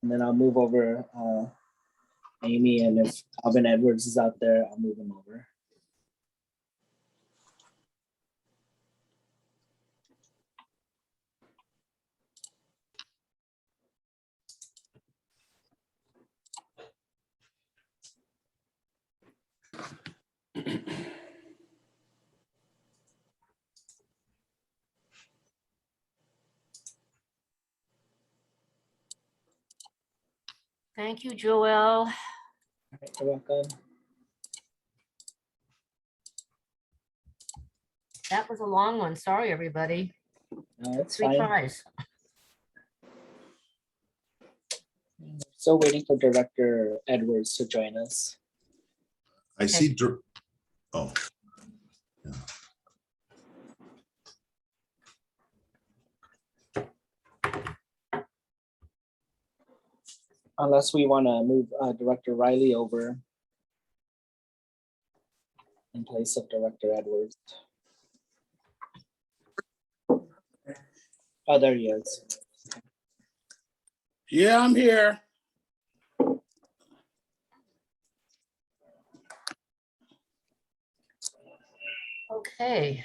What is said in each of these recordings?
And then I'll move over Amy, and if Alvin Edwards is out there, I'll move him over. Thank you, Joel. All right, you're welcome. That was a long one. Sorry, everybody. It's 3 fine. tries. Still waiting for Director Edwards to join us. I see. Oh. Yeah. Unless we want to move Director Riley over in place of Director Edwards. Oh, there he is. Yeah, I'm here. Okay.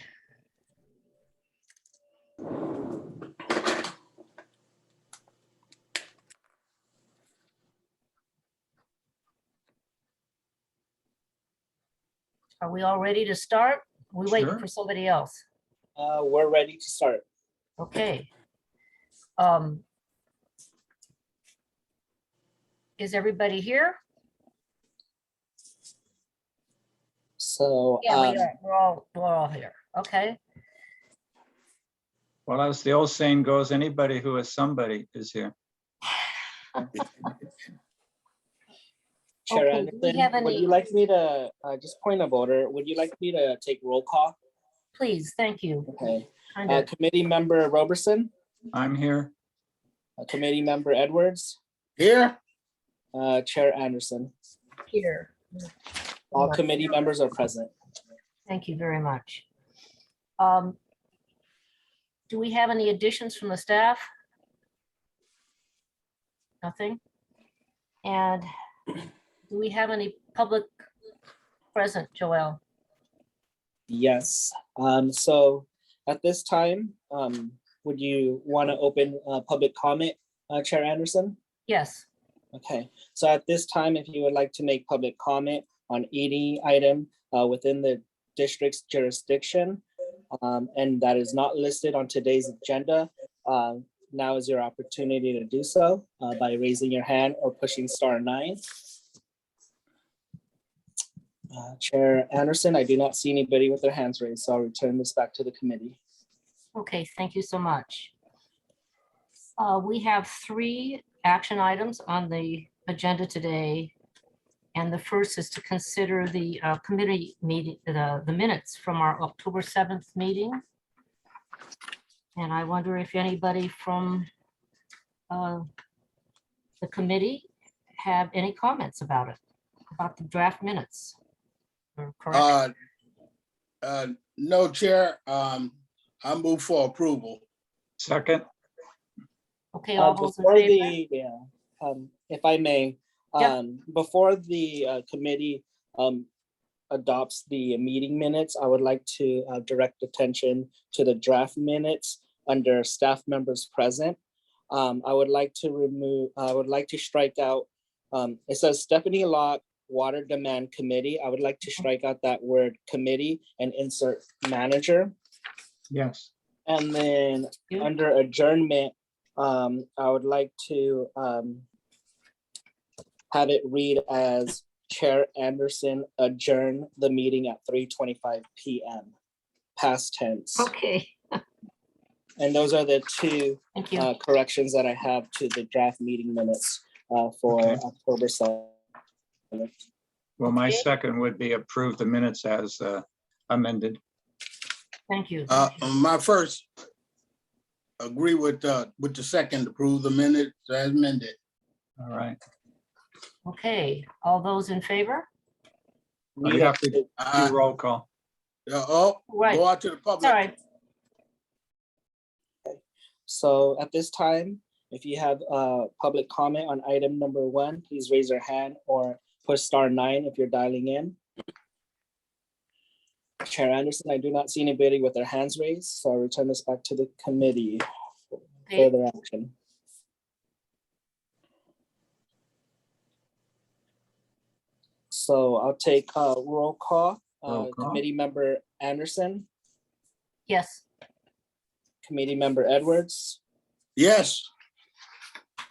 Are we all ready to start? We waiting Sure. for somebody else. We're ready to start. Okay. Is everybody here? So Yeah, we are. We're all here. Okay. Well, as the old saying goes, anybody who is somebody is here. Chair Okay, do we Anderson, have would any- you like me to, just point of order, would you like me to take roll call? Please, thank you. Okay. Kind of, Committee Member Roberson, I'm here. Committee Member Edwards, Here. Chair Anderson. here. All committee members are present. Thank you very much. Do we have any additions from the staff? Nothing? And do we have any public present, Joelle? Yes. So at this time, would you want to open public comment, Chair Anderson? Yes. Okay, so at this time, if you would like to make public comment on any item within the district's jurisdiction, and that is not listed on today's agenda, now is your opportunity to do so by raising your hand or pushing *9. Chair Anderson, I do not see anybody with their hands raised, so I'll return this back to the committee. Okay, thank you so much. We have 3 action items on the agenda today. And the first is to consider the committee meeting, the minutes from our October 7th meeting. And I wonder if anybody from the committee have any comments about it, about the draft minutes? Or correct? No, Chair. I move for approval. Second, Okay, all those in Before favor? if I may, Yep. before the committee adopts the meeting minutes, I would like to direct attention to the draft minutes under staff members present. I would like to strike out, it says Stephanie Locke, Water Demand Committee. I would like to strike out that word committee and insert manager. yes. And then Yeah. under adjournment, I would like to have it read as Chair Anderson adjourn the meeting at 3:25 p.m. past tense. Okay, And those are the 2 thank you. corrections that I have to the draft meeting minutes for Okay. October 7th. Well, my Okay. second would be approve the minutes as amended. Thank you. My first agree with the second, approve the minutes as amended. All right. Okay, all those in favor? We have to do roll call. Right. Go out to the public. Sorry. So at this time, If you have public comment on item number 1, please raise your hand or push *9 if you're dialing in. Chair Anderson, I do not see anybody with their hands raised, so I'll return this back to the committee for Okay. further action. So I'll take roll call. Roll call. Committee member Anderson, Yes. committee member Edwards, Yes,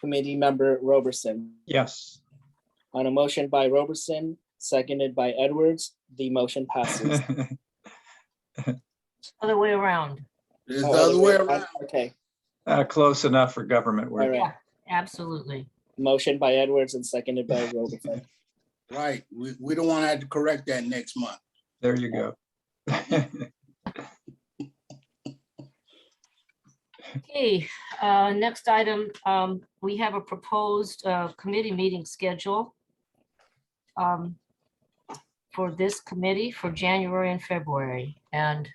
committee member Roberson. Yes. On a motion by Roberson, seconded by Edwards, the motion passes. Other way around. it's the other way around. Okay, Close enough for government work. all right. Yeah, absolutely. Motion by Edwards and seconded by Roberson. Right. We don't want to have to correct that next month. There you go. Okay, next item, we have a proposed committee meeting schedule for this committee for January and February. And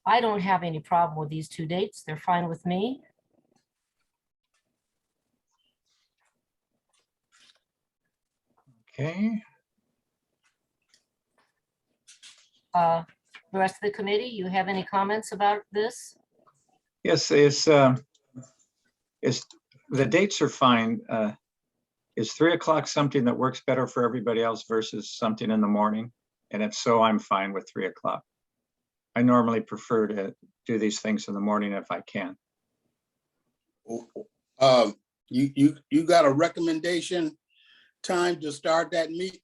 I don't have any problem with these 2 dates. They're fine with me. Okay. The rest of the committee, you have any comments about this? Yes, the dates are fine. Is 3 o'clock something that works better for everybody else versus something in the morning? And if so, I'm fine with 3 o'clock. I normally prefer to do these things in the morning if I can. You got a recommendation time to start that committee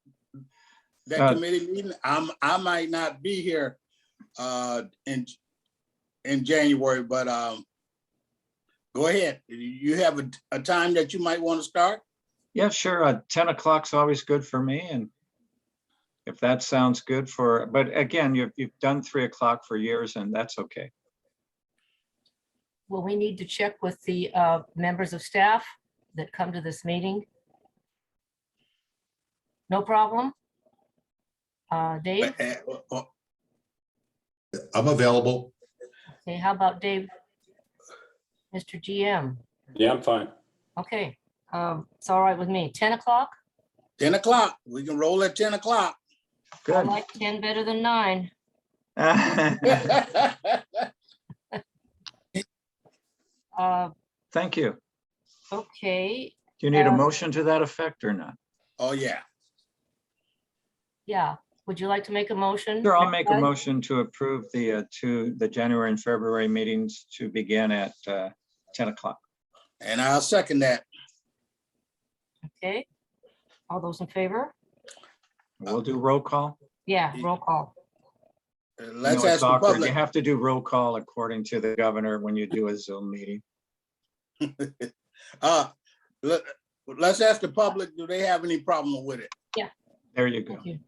meeting? I might not be here in January, but go ahead. You have a time that you might want to start? Yeah, sure. 10 o'clock's always good for me. And if that sounds good but again, you've done 3 o'clock for years and that's okay. Well, we need to check with the members of staff that come to this meeting. No problem. Dave? I'm available. Okay, how about Dave? Mr. GM? Yeah, I'm fine. Okay, it's all right with me. 10 o'clock? 10 o'clock. We can roll at 10 o'clock. I Good. like 10 better than 9. Thank you. Okay, Do you need a motion to that effect or not? Oh, yeah. yeah. Would you like to make a motion? Sure, I'll make a Rick? motion to approve the January and February meetings to begin at 10 o'clock. And I'll second that. Okay. All those in favor? We'll do roll call. Yeah, roll call. Let's No, ask it's the awkward. public. You have to do roll call according to the governor when you do a Zoom meeting. Let's ask the public, do they have any problem with it? There you go. Thank you.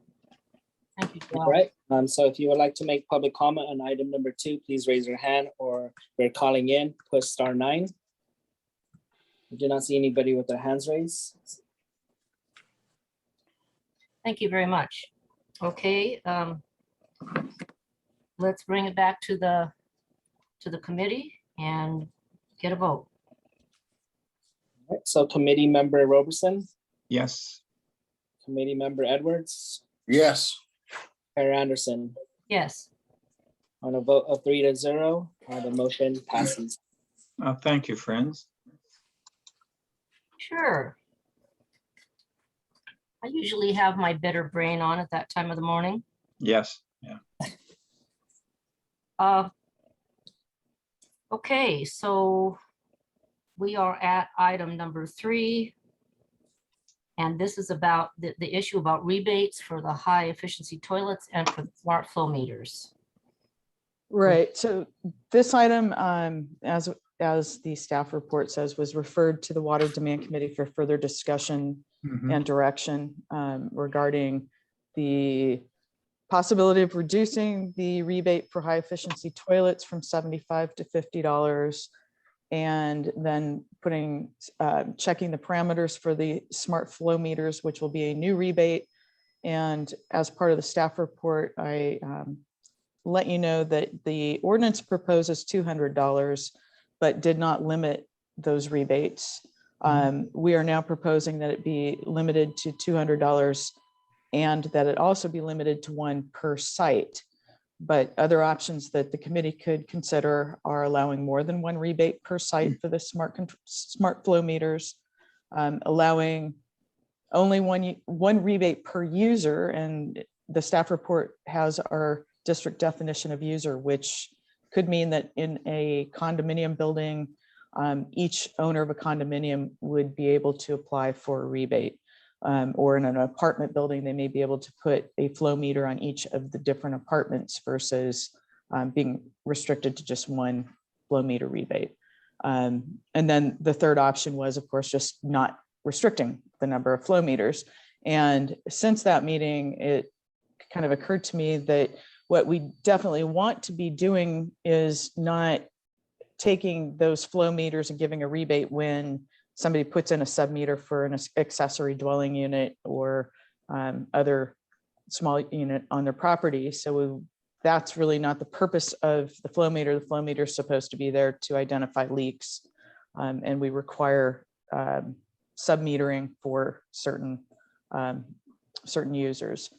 Thank you, All Joe. right, so if you would like to make public comment on item number 2, please raise your hand, or if you're calling in, push *9. I do not see anybody with their hands raised. Thank you very much. Okay, let's bring it back to the committee and get a vote. All right, so committee member Roberson, Yes. committee member Edwards, Yes. Chair Anderson. Yes, On a vote of 3-0, the motion passes. Thank you, friends. sure. I usually have my better brain on at that time of the morning. Yes. Yeah. Okay, so we are at item number 3. And this is about the issue about rebates for the high efficiency toilets and for smart flow meters. Right, so this item, as the staff report says, was referred to the Water Demand Committee for further discussion Mhm. and direction regarding the possibility of reducing the rebate for high efficiency toilets from $75 to $50, and then checking the parameters for the smart flow meters, which will be a new rebate. And as part of the staff report, I let you know that the ordinance proposes $200, but did not limit those rebates. We are now proposing that it be limited to $200 and that it also be limited to one per site. But other options that the committee could consider are allowing more than one rebate per site for the smart flow meters, allowing only one rebate per user. And the staff report has our district definition of user, which could mean that in a condominium building, each owner of a condominium would be able to apply for a rebate. Or in an apartment building, they may be able to put a flow meter on each of the different apartments versus being restricted to just one flow meter rebate. And then the third option was, of course, just not restricting the number of flow meters. And since that meeting, it kind of occurred to me that what we definitely want to be doing is not taking those flow meters and giving a rebate when somebody puts in a sub-meter for an accessory dwelling unit or other small unit on their property. So that's really not the purpose of the flow meter. The flow meter is supposed to be there to identify leaks. And we require sub-metering for certain users.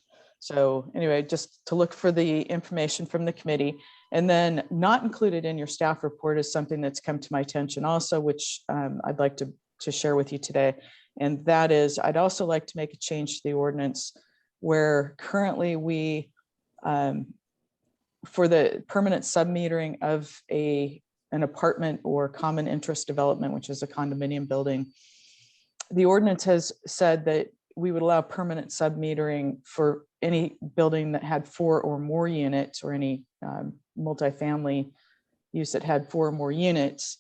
So anyway, just to look for the information from the committee. And then not included in your staff report is something that's come to my attention also, which I'd like to share with you today. And that is, I'd also like to make a change to the ordinance where currently we, for the permanent sub-metering of an apartment or common interest development, which is a condominium building, the ordinance has said that we would allow permanent sub-metering for any building that had 4 or more units or any multifamily use that had 4 or more units.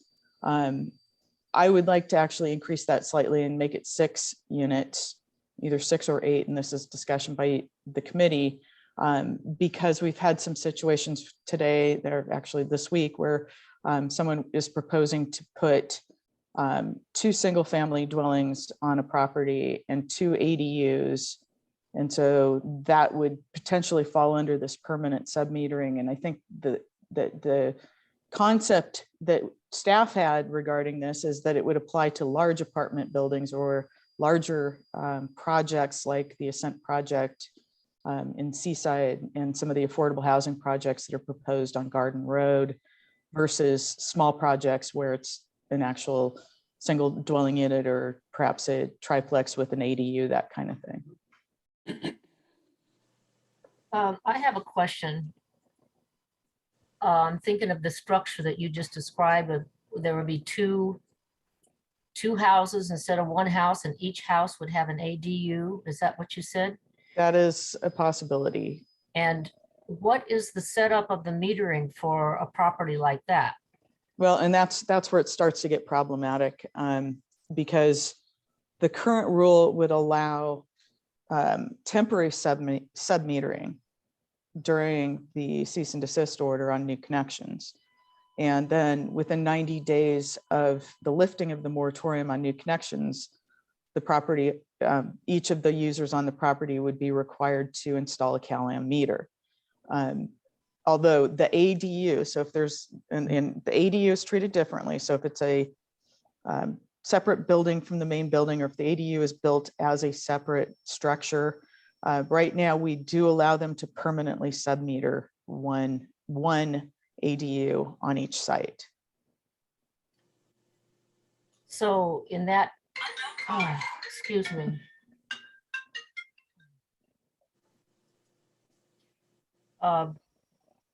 I would like to actually increase that slightly and make it 6 units, either 6 or 8, and this is discussion by the committee, because we've had some situations today, there actually this week, where someone is proposing to put 2 single-family dwellings on a property and 2 ADUs. And so that would potentially fall under this permanent sub-metering. And I think the concept that staff had regarding this is that it would apply to large apartment buildings or larger projects like the Ascent project in Seaside and some of the affordable housing projects that are proposed on Garden Road versus small projects where it's an actual single dwelling unit or perhaps a triplex with an ADU, that kind of thing. I have a question. I'm thinking of the structure that you just described. There would be two houses instead of one house, and each house would have an ADU. Is that what you said? That is a possibility. And what is the setup of the metering for a property like that? Well, and that's where it starts to get problematic, because the current rule would allow temporary sub-metering during the cease and desist order on new connections. And then within 90 days of the lifting of the moratorium on new connections, the property, each of the users on the property would be required to install a CalAm meter. Although the ADU, so if there's, and the ADU is treated differently. So if it's a separate building from the main building, or if the ADU is built as a separate structure, right now we do allow them to permanently sub-meter one ADU on each site. So in that, excuse me.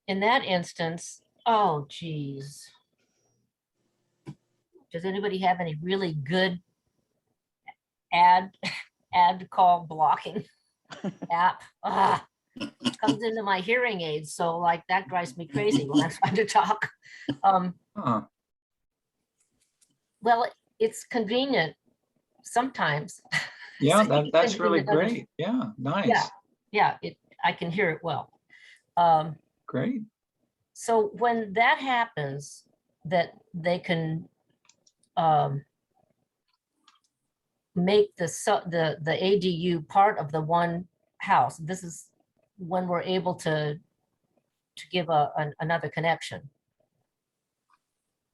In that instance, oh geez. Does anybody have any really good ad call blocking app? Comes into my hearing aids, so like that drives me crazy when I'm trying to talk. Well, it's convenient sometimes. Yeah, So that's really great. Yeah, nice. Yeah, I can hear it well. Great. So when that happens, that they can make the ADU part of the one house. This is when we're able to give another connection.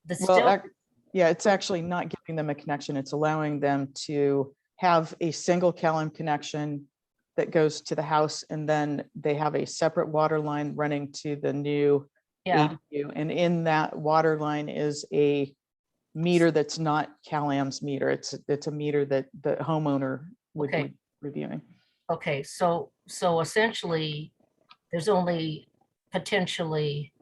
the Well, still, yeah, it's actually not giving them a connection. It's allowing them to have a single CalAm connection that goes to the house, and then they have a separate water line running to the new yeah, ADU. And in that water line is a meter that's not CalAm's meter. It's a meter that the homeowner would Okay. be reviewing. okay, so essentially, there's only potentially,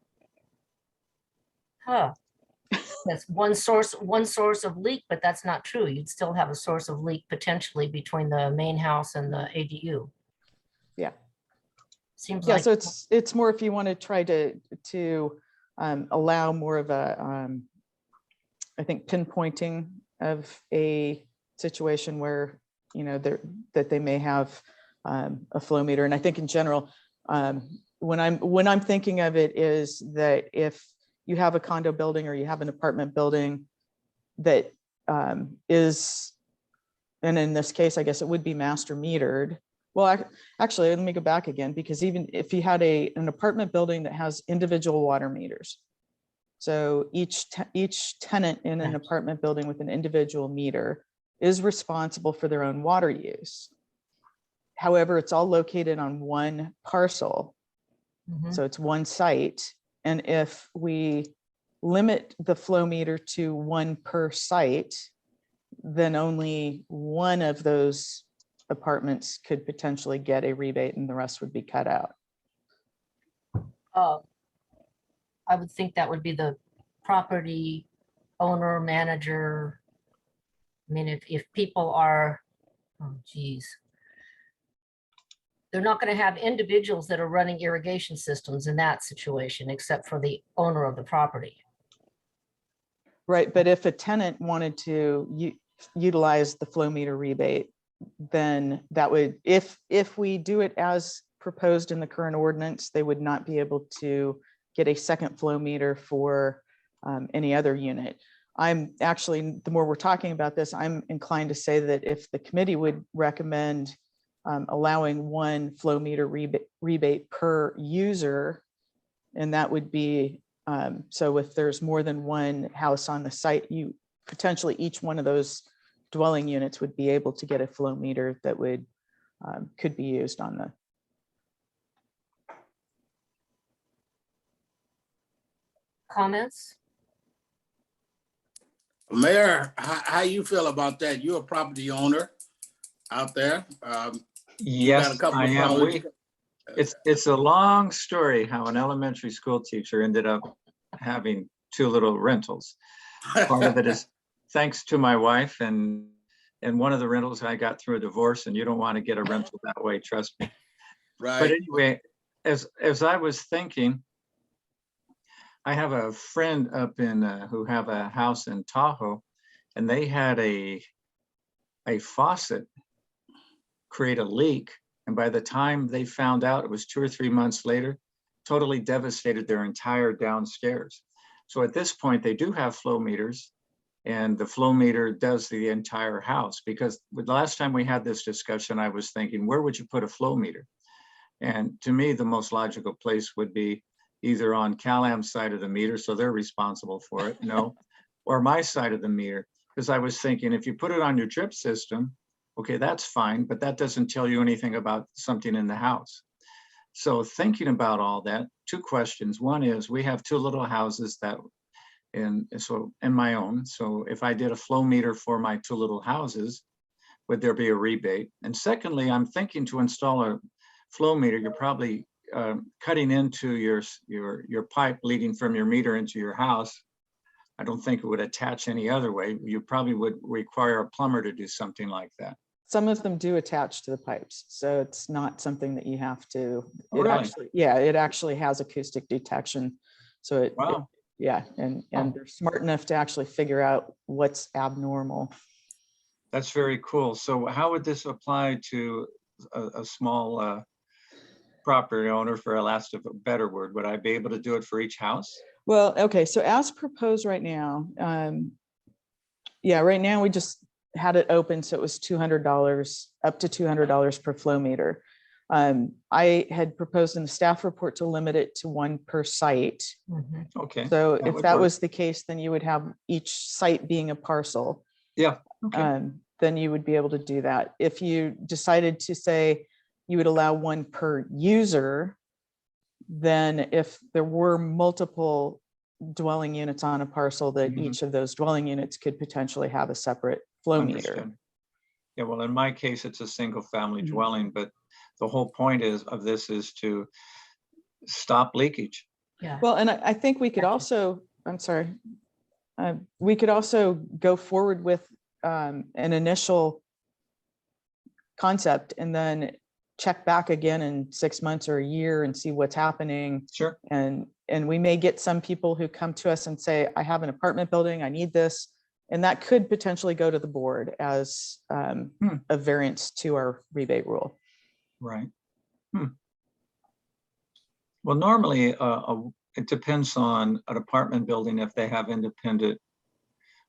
that's one source of leak, but that's not true. You'd still have a source of leak potentially between the main house and the ADU. Yeah. Seems Yeah, like, so it's more if you want to try to allow more of a, I think, pinpointing of a situation where, you know, that they may have a flow meter. And I think in general, when I'm thinking of it is that if you have a condo building or you have an apartment building that is, and in this case, I guess it would be master metered. Well, actually, let me go back again, because even if you had an apartment building that has individual water meters, so each tenant in an apartment building with an individual meter is responsible for their own water use. However, it's all located on one parcel, mhm, so it's one site. And if we limit the flow meter to one per site, then only one of those apartments could potentially get a rebate and the rest would be cut out. I would think that would be the property owner, manager. I mean, if people are, oh geez. They're not going to have individuals that are running irrigation systems in that situation, except for the owner of the property. Right, but if a tenant wanted to utilize the flow meter rebate, then that would, if we do it as proposed in the current ordinance, they would not be able to get a second flow meter for any other unit. I'm actually, the more we're talking about this, I'm inclined to say that if the committee would recommend allowing one flow meter rebate per user, and that would be, so if there's more than one house on the site, you potentially each one of those dwelling units would be able to get a flow meter that would could be used on the. Comments? Mayor, how you feel about that? You're a property owner out there. You got a Yes, couple I of am. properties. It's a long story how an elementary school teacher ended up having two little rentals. Part of it is thanks to my wife, and one of the rentals I got through a divorce, and you don't want to get a rental that way, trust me. But Right. anyway, as I was thinking, I have a friend up in who have a house in Tahoe, and they had a faucet create a leak. And by the time they found out, it was 2 or 3 months later, totally devastated their entire downstairs. So at this point, they do have flow meters, and the flow meter does the entire house. Because the last time we had this discussion, I was thinking, where would you put a flow meter? And to me, the most logical place would be either on CalAm's side of the meter, so they're responsible for it, no, or my side of the meter. Because I was thinking, if you put it on your drip system, okay, that's fine, but that doesn't tell you anything about something in the house. So thinking about all that, two questions. One is, we have two little houses that, and my own. So if I did a flow meter for my two little houses, would there be a rebate? And secondly, I'm thinking to install a flow meter. You're probably cutting into your pipe leading from your meter into your house. I don't think it would attach any other way. You probably would require a plumber to do something like that. Some of them do attach to the pipes, so it's not something that you have to. Oh, really? It actually has acoustic detection. So Wow. and they're smart enough to actually figure out what's abnormal. That's very cool. So how would this apply to a small property owner, for a lack of a better word? Would I be able to do it for each house? Well, okay, so as proposed right now, right now we just had it open, so it was $200, up to $200 per flow meter. I had proposed in the staff report to limit it to one per site. Mhm. Okay. So that if would that work. was the case, then you would have each site being a parcel. Yeah, okay. Then you would be able to do that. If you decided to say you would allow one per user, then if there were multiple dwelling units on a parcel, that Mhm. each of those dwelling units could potentially have a separate flow meter. Understood. Yeah, well, in my case, it's a single family Mhm. dwelling, but the whole point of this is to stop leakage. Yeah. Well, and I think we could Gotcha. also, I'm sorry, we could also go forward with an initial concept and then check back again in 6 months or a year and see what's happening. Sure. And we may get some people who come to us and say, I have an apartment building, I need this. And that could potentially go to the board as a variance to our rebate rule. Right. Well, normally, it depends on an apartment building if they have independent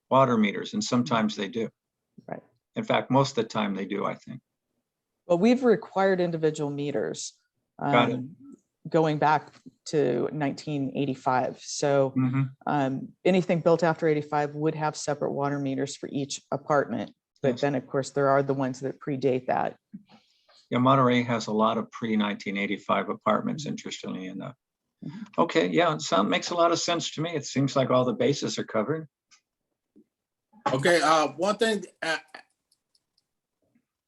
water meters, and sometimes they do. Right. In fact, most of the time they do, I think. But we've required individual meters Got it. going back to 1985. So Mhm. anything built after 85 would have separate water meters for each apartment. But Yes. then, of course, there are the ones that predate that. Yeah, Monterey has a lot of pre-1985 apartments, interestingly enough. Okay, yeah, it makes a lot of sense to me. It seems like all the bases are covered. Okay, one thing,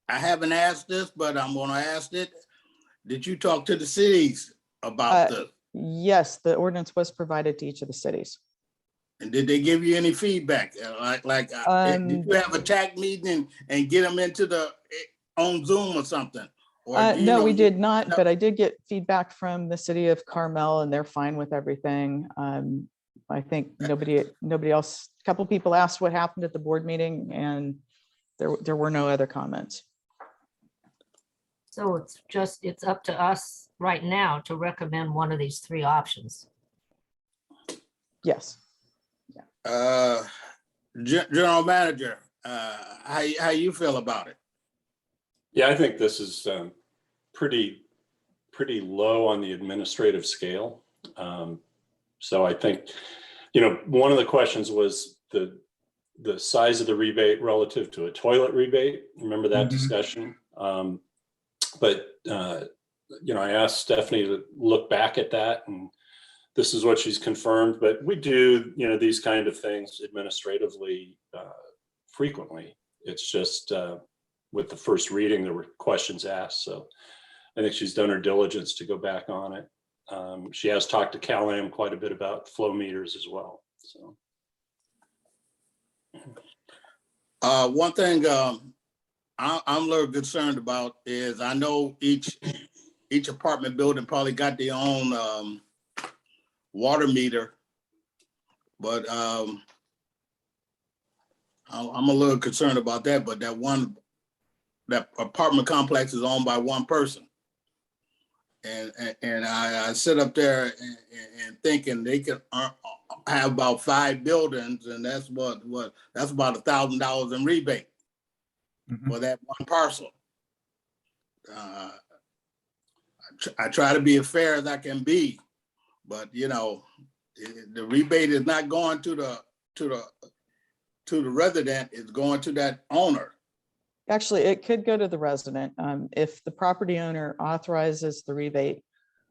I haven't asked this, but I'm gonna ask it. Did you talk to the cities about this? Yes, the ordinance was provided to each of the cities. And did they give you any feedback? Did you have a TAC meeting and get them into on Zoom or something? Or do you No, know- we did not, but I did get feedback from the city of Carmel and they're fine with everything. I think nobody else, a couple people asked what happened at the board meeting and there were no other comments. So it's up to us right now to recommend one of these three options. Yes. General Manager, how you feel about it? Yeah, I think this is pretty low on the administrative scale. So I think, one of the questions was the size of the rebate relative to a toilet rebate. Remember that discussion? But I asked Stephanie to look back at that, and this is what she's confirmed. But we do, these kind of things administratively frequently. It's just with the first reading, there were questions asked. So I think she's done her diligence to go back on it. She has talked to Cal-Am quite a bit about flow meters as well. So one thing I'm a little concerned about is I know each apartment building probably got their own water meter, but I'm a little concerned about that. But that apartment complex is owned by one person, and I sit up there and thinking they could have about 5 buildings, and that's that's about $1,000 in rebate for that one parcel. I try to be as fair as I can be, but the rebate is not going to the resident, it's going to that owner. Actually, it could go to the resident. If the property owner authorizes the rebate,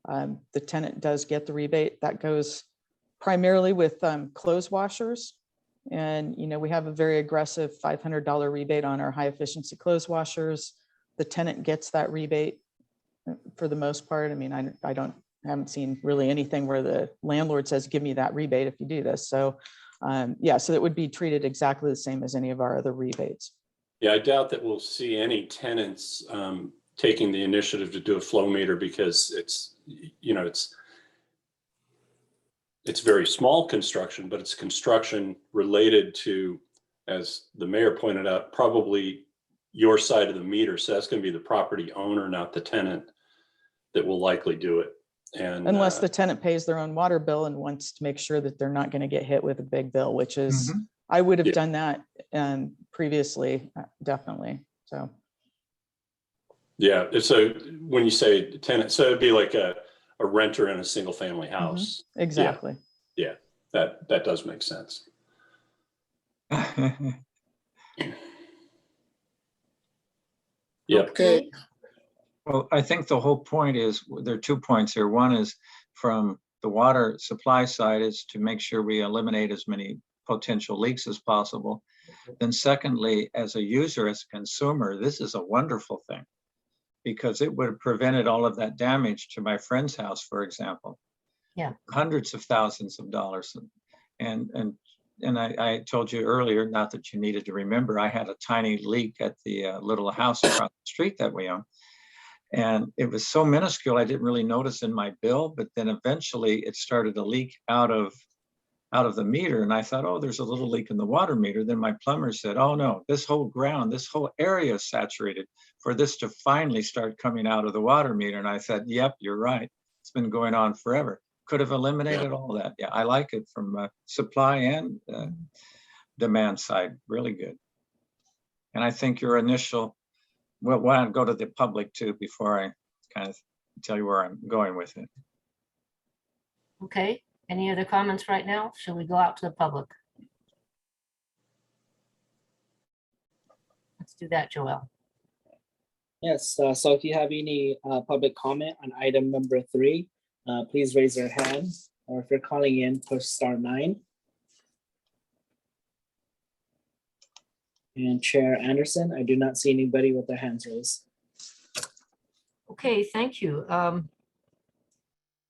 the tenant does get the rebate. That goes primarily with clothes washers. And, we have a very aggressive $500 rebate on our high efficiency clothes washers. The tenant gets that rebate for the most part. I mean, I haven't seen really anything where the landlord says, give me that rebate if you do this. So yeah, so it would be treated exactly the same as any of our other rebates. yeah, I doubt that we'll see any tenants taking the initiative to do a flow meter because it's very small construction, but it's construction related to, as the mayor pointed out, probably your side of the meter. So that's going to be the property owner, not the tenant, that will likely do it. And unless the tenant pays their own water bill and wants to make sure that they're not going to get hit with a big bill, which is, I would have done that previously, definitely. So. Yeah, so when you say tenant, so it'd be like a renter in a single family house. Exactly. Yeah, that does make sense. Yep. Okay. Well, I think the whole point is, there are 2 points here. One is from the water supply side is to make sure we eliminate as many potential leaks as possible. Then secondly, as a user, as a consumer, this is a wonderful thing because it would have prevented all of that damage to my friend's house, for example. Yeah. Hundreds of thousands of dollars. And I told you earlier, not that you needed to remember, I had a tiny leak at the little house across the street that we own. And it was so minuscule, I didn't really notice in my bill, but then eventually it started to leak out of the meter. And I thought, oh, there's a little leak in the water meter. Then my plumber said, oh no, this whole area is saturated for this to finally start coming out of the water meter. And I said, yep, you're right. It's been going on forever. Could have eliminated all that. Yeah, I like it from supply and demand side, really good. And I think your initial, well, why don't go to the public too before I kind of tell you where I'm going with it. Okay, any other comments right now? Should we go out to the public? Let's do that, Joelle. Yes, so if you have any public comment on item number 3, please raise your hand, or if you're calling in, push *9. And Chair Anderson, I do not see anybody with their hands raised. Okay, thank you.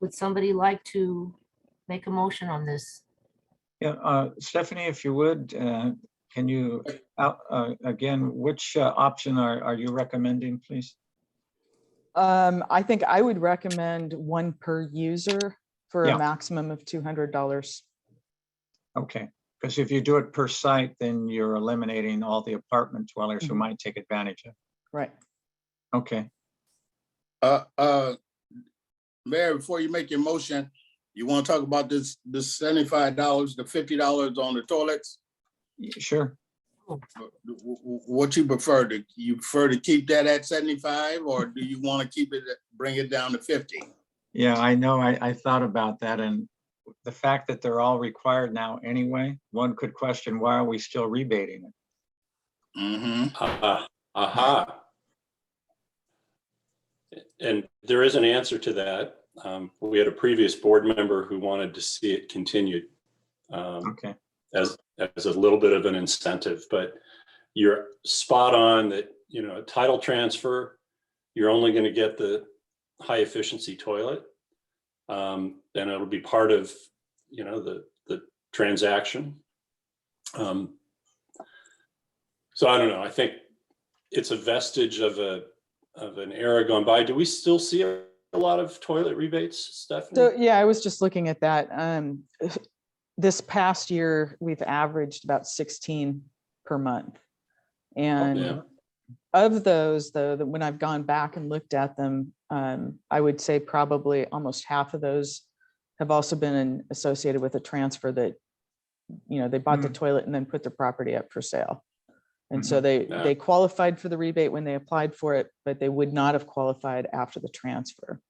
Would somebody like to make a motion on this? Yeah, Stephanie, if you would, can you, again, which option are you recommending, please? I think I would recommend 1 per user for Yeah. a maximum of $200. Okay, because if you do it per site, then you're eliminating all the apartment dwellers who Mhm. might take advantage of. Right. Okay, Mayor, before you make your motion, you want to talk about this $75, the $50 on the toilets? sure. What you prefer? You prefer to keep that at 75, or do you want to keep it, bring it down to 50? Yeah, I know. I thought about that, and the fact that they're all required now anyway, one could question, why are we still rebating it? Mm-hmm. Aha. And there is an answer to that. We had a previous board member who wanted to see it continued Okay, as a little bit of an incentive, but you're spot on that, a title transfer, you're only going to get the high efficiency toilet. And it'll be part of, the transaction. So I don't know. I think it's a vestige of an era gone by. Do we still see a lot of toilet rebates, Stephanie? So yeah, I was just looking at that. This past year, we've averaged about 16 per month. And Yeah. of those, though, that when I've gone back and looked at them, I would say probably almost half of those have also been associated with a transfer that, they bought the toilet and then put the property up for sale. And so they qualified for the rebate when they applied for it, but they would not have qualified after the transfer.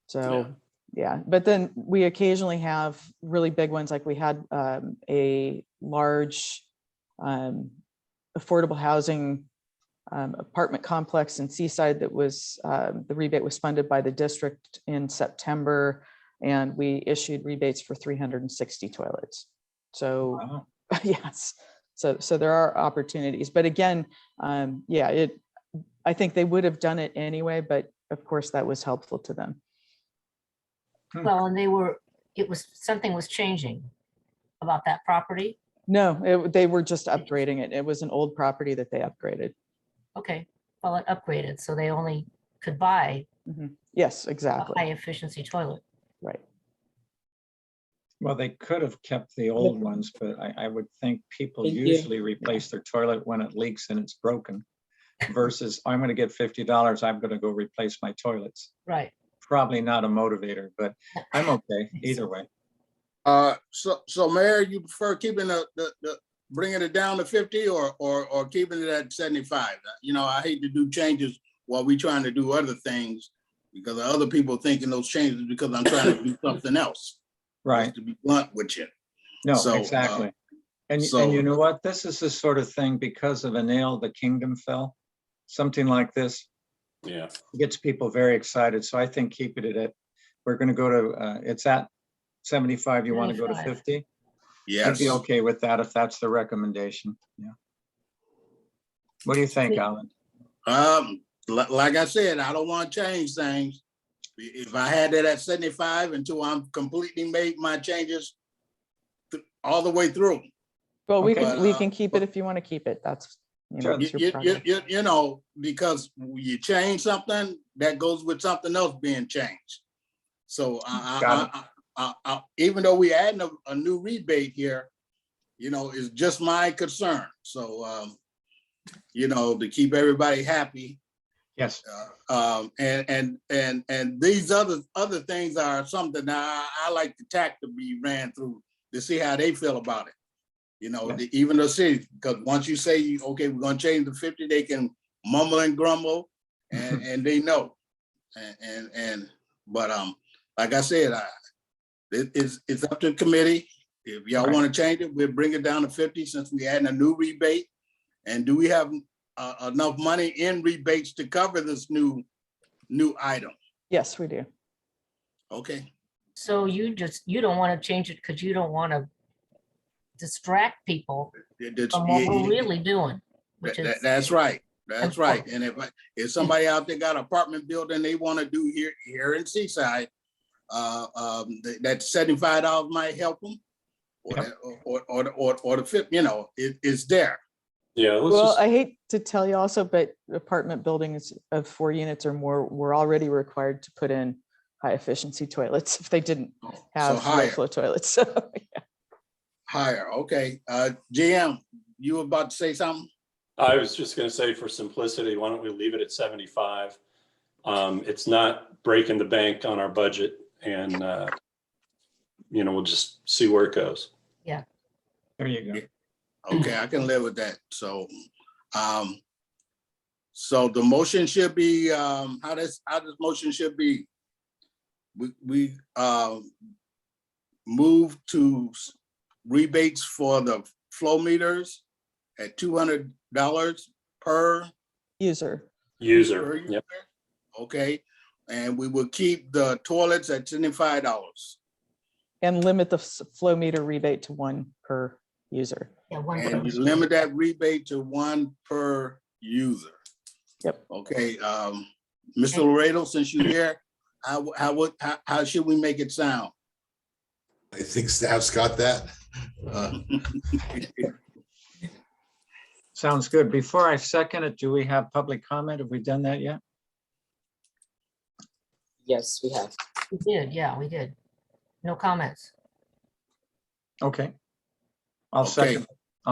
So, yeah, but then we occasionally have really big ones, like we had a large affordable housing apartment complex in Seaside that was, the rebate was funded by the district in September, and we issued rebates for 360 toilets. So, wow. yes, so there are opportunities, but again, I think they would have done it anyway, but of course that was helpful to them. Well, and something was changing about that property. No, they were just upgrading it. It was an old property that they upgraded. Okay, well, it upgraded, so they only could buy Yes, a exactly. high efficiency toilet. Right. Well, they could have kept the old ones, but I would think people Thank you. usually replace their toilet when it leaks and it's broken versus I'm going to get $50. I'm going to go replace my toilets. Right. Probably not a motivator, but I'm okay either way. So Mayor, you prefer keeping the bringing it down to 50 or keeping it at 75? I hate to do changes while we trying to do other things, because of other people thinking those changes because I'm trying to do something else. Right. Just to be blunt with you. No, So, exactly. And so- you know what? This is the sort of thing, because of a nail, the kingdom fell. Something like this Yeah. gets people very excited. So I think keep it at, we're going to go to, it's at 75. You want to go to 75. 50? I'd Yes. be okay with that if that's the recommendation. Yeah. What do you think, Alan? Like I said, I don't want to change things. If I had that at 75 until I'm completely made my changes all the way through. Well, we Okay. can, we can keep it if you want to keep it. That's, you know, Sure. it's your prerogative. You know, because you change something, that goes with something else being changed. So even though we add a new rebate here, you know, it's just my concern. So, you know, to keep everybody happy. Yes. And these other things are something that I like the TAC to be ran through to see how they feel about it. You know, Yeah. even the city, because once you say, okay, we're gonna change the 50, they can mumble and grumble, and they know. But like I said, it's up to the committee. If y'all Right. want to change it, we'll bring it down to 50 since we adding a new rebate. And do we have enough money in rebates to cover this new item? Yes, we do. Okay. So you don't want to change it because you don't want to distract people from what we're really doing, which is. That's right. That's right. important. And if somebody out there got an apartment building they want to do here in Seaside, that $75 might help them, or Yep. or the 50, you know, it's there. Yeah. Let's Well, just, I hate to tell you also, but apartment buildings of 4 units or more were already required to put in high efficiency toilets if they didn't have low higher. flow toilets. So, yeah. Higher. Okay. GM, you were about to say something? I was just going to say, for simplicity, why don't we leave it at 75? It's not breaking the bank on our budget, and you know, we'll just see where it goes. There you go. Okay, I can live with that. So, so the motion should be, how this motion should be. We move to rebates for the flow meters at $200 per User. User. Yep. Okay, and we will keep the toilets at $75. And limit the flow meter rebate to 1 per user. Yeah, one And you person. limit that rebate to 1 per user. Yep. Okay, Mr. Laredo, since you're here, how should we make it sound? I think staff's got that. Sounds good. Before I second it, do we have public comment? Have we done that yet? Yes, we have. We did, yeah, we did. No comments. Okay. I'll Okay.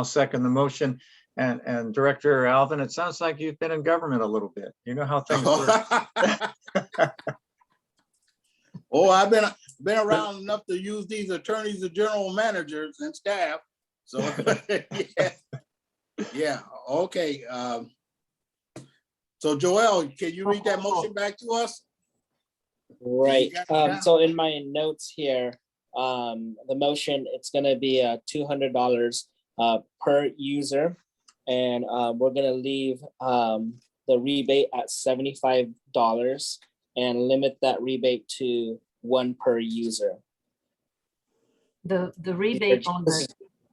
second the motion. And Director Alvin, it sounds like you've been in government a little bit. You know how things work. Oh, I've been around enough to use these attorneys and general managers and staff. So, yeah, okay. So Joel, can you read that motion back to us? Right. got it down? So in my notes here, the motion, it's gonna be $200 per user. And we're gonna leave the rebate at $75 and limit that rebate to 1 per user. The rebate on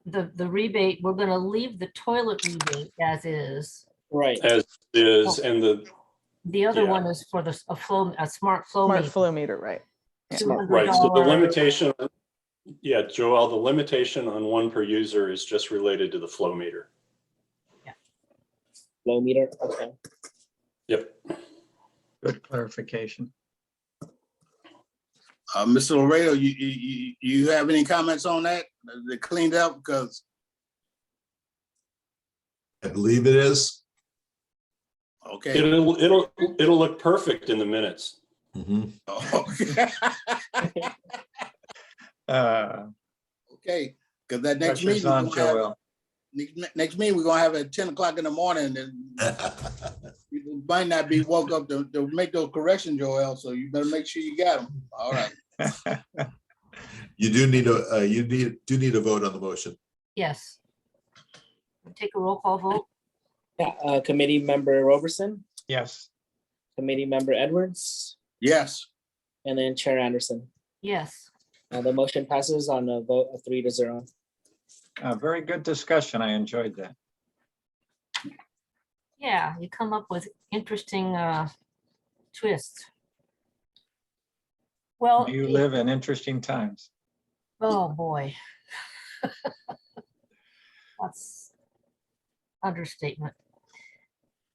the rebate, we're gonna leave the toilet rebate as is. Right. As is, and The other Yeah. one is for a smart flow Smart meter. flow meter, right? right, so the $200. limitation, yeah, Joel, the limitation on 1 per user is just related to the flow meter. Flow meter, okay. Yep. Good clarification. Mr. Laredo, you have any comments on that? They cleaned up because, I believe it is. okay. It'll look perfect in the minutes. Mhm. Okay, because that next Pressure's meeting, on Joel. next meeting, we're gonna have at 10 o'clock in the morning, and people might not be woke up to make those corrections, Joel, so you better make sure you got them. All right. You do need a vote on the motion. Yes. Take a roll call vote. Yeah, Committee Member Roberson, Yes, Committee Member Edwards, Yes. and then Chair Anderson. Yes. The motion passes on a vote of 3-0. very good discussion. I enjoyed that. Yeah, you come up with interesting twists. Well, You live in interesting times. oh boy. That's understatement.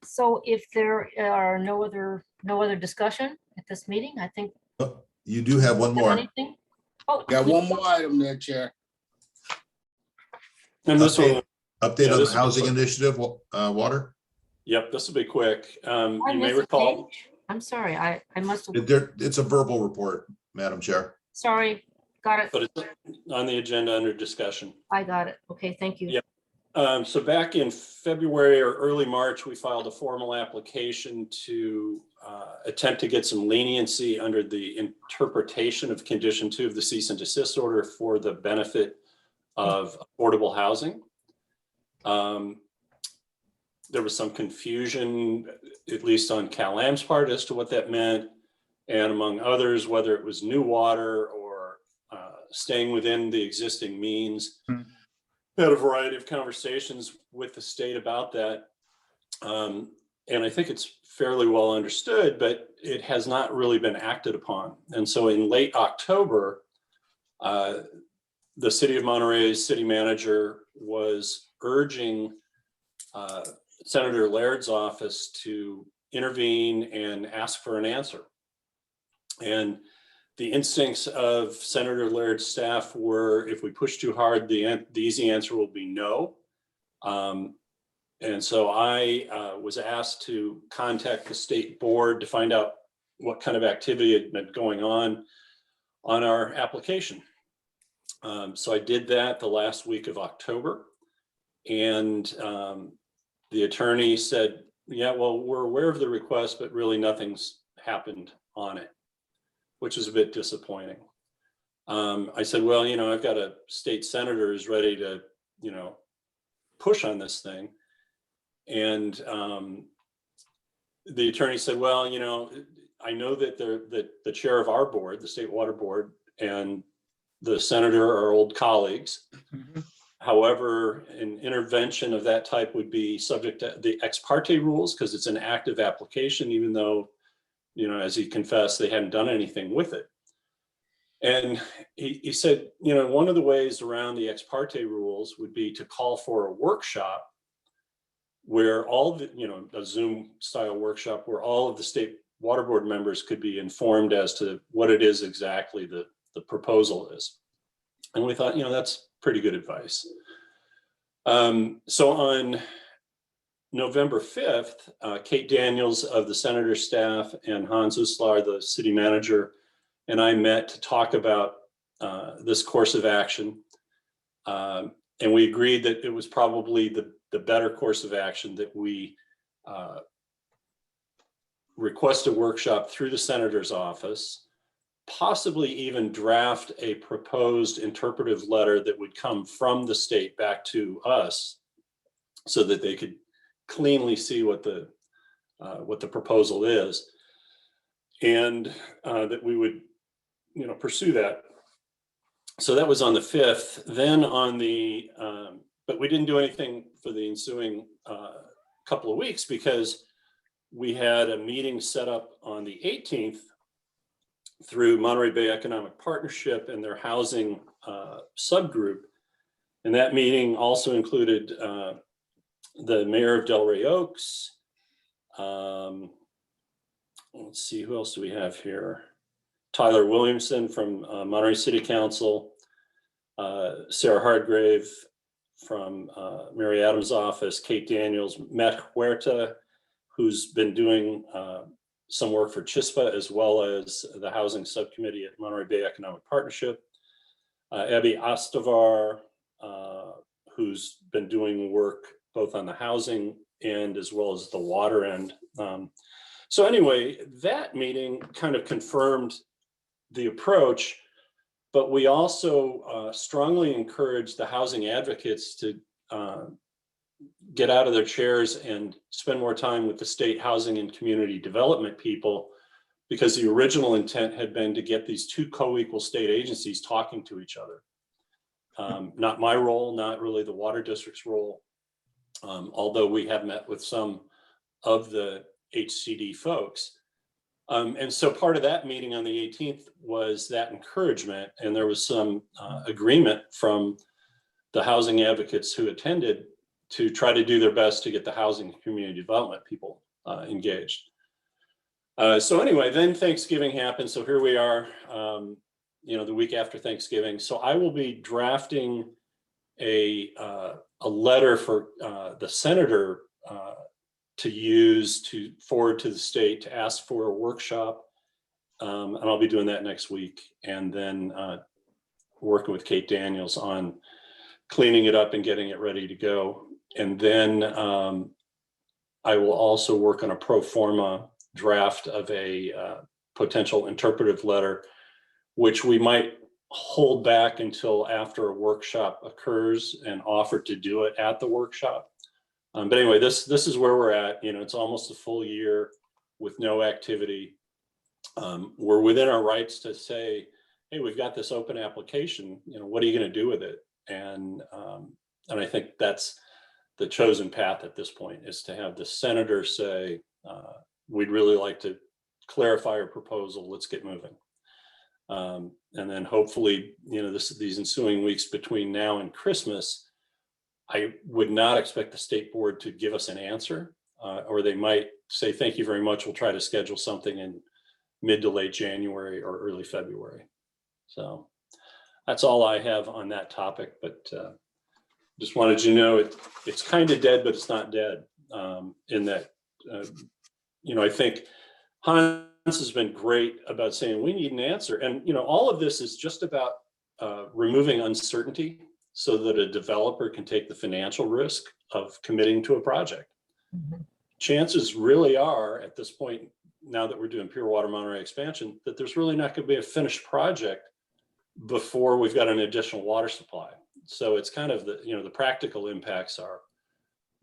So if there are no other discussion at this meeting, I think. Oh, you do have one more. Anything? Oh, Got one more item there, Chair. And this will, Update Yeah, on this the will be housing quick. initiative, water. yep, this will be quick. I You may missed a recall, page. I'm sorry, I must have, It's a verbal report, Madam Chair. sorry, got it. but it's on the agenda under discussion. I got it. Okay, thank you. Yep. So back in February or early March, we filed a formal application to attempt to get some leniency under the interpretation of condition 2 of the cease and desist order for the benefit of affordable housing. There was some confusion, at least on Cal-Am's part, as to what that meant, and among others, whether it was new water or staying within the existing means. Had a variety of conversations with the state about that. And I think it's fairly well understood, but it has not really been acted upon. And so in late October, the city of Monterey's city manager was urging Senator Laird's office to intervene and ask for an answer. And the instincts of Senator Laird's staff were, if we push too hard, the easy answer will be no. And so I was asked to contact the state board to find out what kind of activity had been going on our application. So I did that the last week of October. And the attorney said, yeah, well, we're aware of the request, but really nothing's happened on it, which is a bit disappointing. I said, well, I've got a state senator who's ready to, push on this thing. And the attorney said, well, I know that the chair of our board, the State Water Board, and the senator are old colleagues. However, an intervention of that type would be subject to the ex parte rules because it's an active application, even though, as he confessed, they hadn't done anything with it. And he said, one of the ways around the ex parte rules would be to call for a workshop where all the, a Zoom style workshop where all of the State Water Board members could be informed as to what it is exactly the proposal is. And we thought, that's pretty good advice. So on November 5th, Kate Daniels of the senator's staff and Hans Uslar, the city manager, and I met to talk about this course of action. And we agreed that it was probably the better course of action that we request a workshop through the senator's office, possibly even draft a proposed interpretive letter that would come from the state back to us so that they could cleanly see what the proposal is, and that we would pursue that. So that was on the 5th. Then on the but we didn't do anything for the ensuing couple of weeks because we had a meeting set up on the 18th through Monterey Bay Economic Partnership and their housing subgroup. And that meeting also included the mayor of Delray Oaks. Let's see, who else do we have here? Tyler Williamson from Monterey City Council, Sarah Hardgrave from Mary Adams' office, Kate Daniels, Matt Huerta, who's been doing some work for CHISPA as well as the housing subcommittee at Monterey Bay Economic Partnership, Abby Ostavar, who's been doing work both on the housing and as well as the water end. So anyway, that meeting kind of confirmed the approach, but we also strongly encouraged the housing advocates to get out of their chairs and spend more time with the state housing and community development people, because the original intent had been to get these two co-equal state agencies talking to each other. Not my role, not really the water district's role, although we have met with some of the HCD folks. And so part of that meeting on the 18th was that encouragement, and there was some agreement from the housing advocates who attended to try to do their best to get the housing and community development people engaged. So anyway, then Thanksgiving happened. So here we are, the week after Thanksgiving. So I will be drafting a letter for the senator to use to forward to the state to ask for a workshop. And I'll be doing that next week. And then working with Kate Daniels on cleaning it up and getting it ready to go. And then I will also work on a pro forma draft of a potential interpretive letter, which we might hold back until after a workshop occurs and offer to do it at the workshop. But anyway, this is where we're at. It's almost a full year with no activity. We're within our rights to say, hey, we've got this open application. What are you going to do with it? And I think that's the chosen path at this point, is to have the senator say, we'd really like to clarify our proposal. Let's get moving. And then hopefully, these ensuing weeks between now and Christmas, I would not expect the state board to give us an answer, or they might say, thank you very much. We'll try to schedule something in mid to late January or early February. So that's all I have on that topic, but just wanted you to know it's kind of dead, but it's not dead, in that, I think Hans has been great about saying we need an answer. And, all of this is just about removing uncertainty so that a developer can take the financial risk of committing to a project. Mhm. Chances really are at this point, now that we're doing pure water Monterey expansion, that there's really not going to be a finished project before we've got an additional water supply. So it's kind of the practical impacts are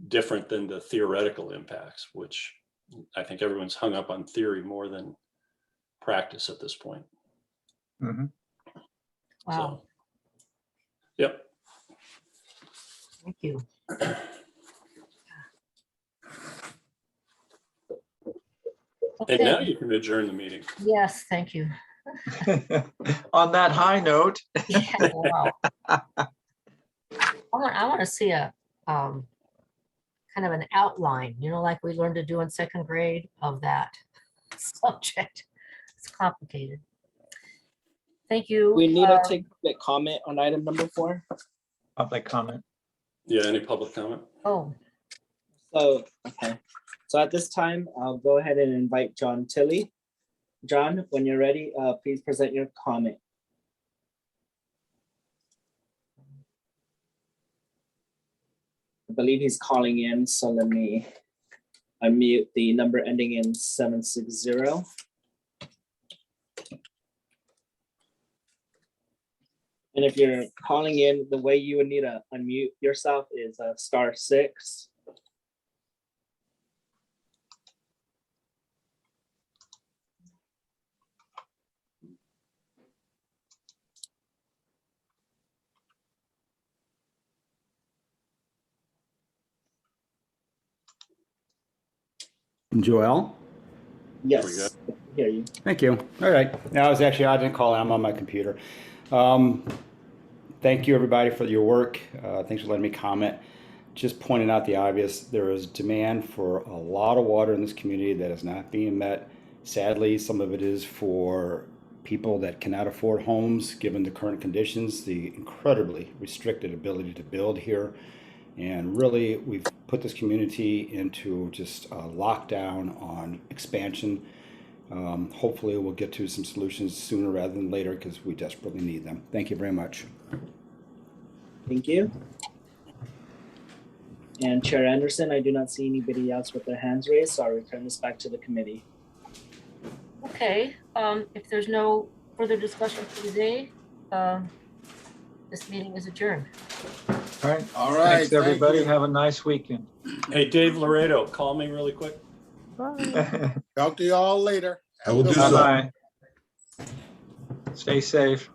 different than the theoretical impacts, which I think everyone's hung up on theory more than practice at this point. Mhm. Wow, So, yep. thank you. And now Okay, you can adjourn the meeting. yes, thank you. On that high note, Yeah, wow. I want to see a kind of an outline, like we learned to do in second grade of that subject. It's complicated. Thank you. We need to take public comment on item number 4. public comment. Yeah, any public comment? Oh, So, okay. So at this time, I'll go ahead and invite John Tilley. John, when you're ready, please present your comment. I believe he's calling in, so let me unmute the number ending in 760. And if you're calling in, the way you would need to unmute yourself is *6. Joel? Yes, I can hear you. Thank you. All right. I didn't call in. I'm on my computer. Thank you, everybody, for your work. Thanks for letting me comment. Just pointing out the obvious, there is demand for a lot of water in this community that is not being met. Sadly, some of it is for people that cannot afford homes, given the current conditions, the incredibly restricted ability to build here. And really, we've put this community into just a lockdown on expansion. Hopefully, we'll get to some solutions sooner rather than later because we desperately need them. Thank you very much. Thank you. And Chair Anderson, I do not see anybody else with their hands raised, so I'll return this back to the committee. Okay, if there's no further discussion for today, this meeting is adjourned. All right. All right. Thanks, thank everybody. you. Have a nice weekend. Hey, Dave Laredo, call me really quick. Bye. Talk to you all later. I will do Bye-bye. so. Bye-bye. Stay safe.